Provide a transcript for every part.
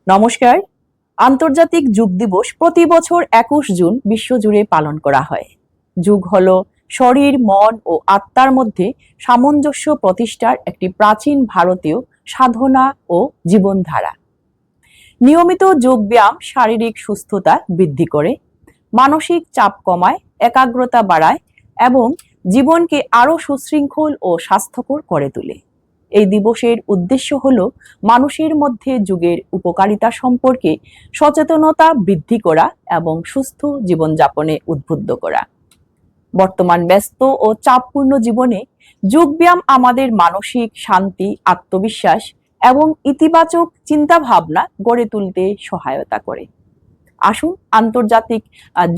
নমস্কার। আন্তর্জাতিক যোগ দিবস প্রতি বছর ২১ জুন বিশ্বজুড়ে পালন করা হয়। যোগ হলো শরীর, মন ও আত্মার মধ্যে সামঞ্জস্য প্রতিষ্ঠার একটি প্রাচীন ভারতীয় সাধনা ও জীবনধারা। নিয়মিত যোগব্যায়াম শারীরিক সুস্থতা বৃদ্ধি করে, মানসিক চাপ কমায়, একাগ্রতা বাড়ায় এবং জীবনকে আরও সুশৃঙ্খল ও স্বাস্থ্যকর করে তোলে। এই দিবসের উদ্দেশ্য হল মানুষের মধ্যে যোগের উপকারিতা সম্পর্কে সচেতনতা বৃদ্ধি করা এবং সুস্থ জীবনযাপনে উদ্বুদ্ধ করা। বর্তমান ব্যস্ত ও চাপপূর্ণ জীবনে যোগব্যায়াম আমাদের মানসিক শান্তি, আত্মবিশ্বাস এবং ইতিবাচক চিন্তাভাবনা গড়ে তুলতে সহায়তা করে। আসুন আন্তর্জাতিক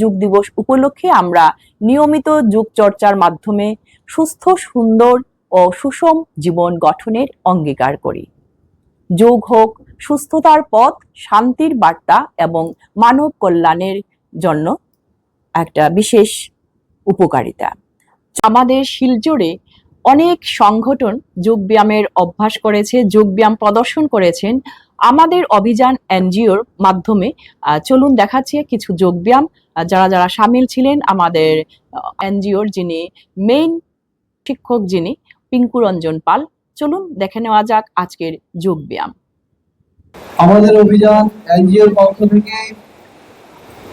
যোগ দিবস উপলক্ষে আমরা নিয়মিত যোগ চর্চার মাধ্যমে সুস্থ, সুন্দর ও সুষম জীবন গঠনের অঙ্গীকার করি। যোগ হোক সুস্থতার পথ, শান্তির বার্তা এবং মানব কল্যাণের জন্য একটা বিশেষ উপকারিতা। আমাদের শিলচরে অনেক সংগঠন যোগব্যায়ামের অভ্যাস করেছে, যোগব্যায়াম প্রদর্শন করেছেন আমাদের অভিযান এনজিওর মাধ্যমে। চলুন দেখাচ্ছি কিছু যোগব্যায়াম যারা যারা সামিল ছিলেন। আমাদের এনজিওর যিনি মেইন শিক্ষক, যিনি পিঙ্কু রঞ্জন পাল। চলুন দেখে নেওয়া যাক আজকের যোগব্যায়াম। আমাদের অভিযান এনজিওর পক্ষ থেকে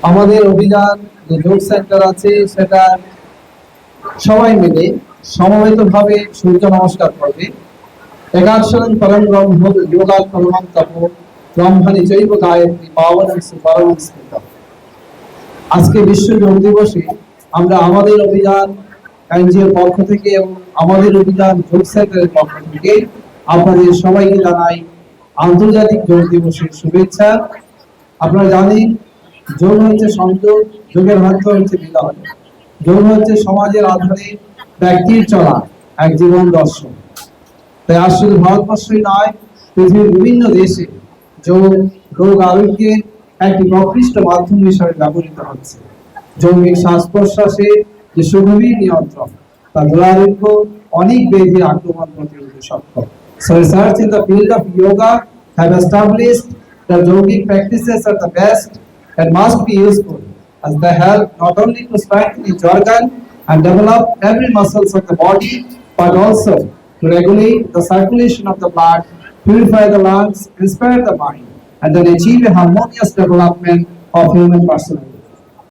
আমাদের অভিযান যে যোগ সেন্টার আছে সেটা সবাই মিলে সমবেতভাবে সূর্য নমস্কার করবে। একাদশং পরম ব্রহ্ম যোগাৎ পরমং তপো ব্রহ্মণি চৈব গায়ত্রী পাবনং সুপরমং স্মৃতম। আজকে বিশ্ব যোগ দিবসে আমরা আমাদের অভিযান এনজিওর পক্ষ থেকে এবং আমাদের অভিযান যোগ সেন্টারের পক্ষ থেকে আপনাদের সবাইকে জানাই আন্তর্জাতিক যোগ দিবসের শুভেচ্ছা। আপনারা জানেন যোগ হচ্ছে সংযোগ, যোগের অর্থ হচ্ছে মিলন। যোগ হচ্ছে সমাজের আধারে ব্যক্তির চলা এক জীবন দর্শন। তাই আজ শুধু ভারতবর্ষই নয়, পৃথিবীর বিভিন্ন দেশে যোগ রোগ আরোগ্যের একটি প্রকৃষ্ট মাধ্যম হিসেবে ব্যবহৃত হচ্ছে। জৈবিক শ্বাস প্রশ্বাসে যে সুগভীর নিয়ন্ত্রণ, তা দুরারোগ্য অনেক ব্যাধির আক্রমণ প্রতিরোধে সক্ষম। So research in the field of yoga have established that yogic practices are the best and must be useful, as they help not only to strengthen each organ and develop every muscles of the body, but also to regulate the circulation of the blood, purify the lungs, inspire the mind, and then achieve a harmonious development of human personality.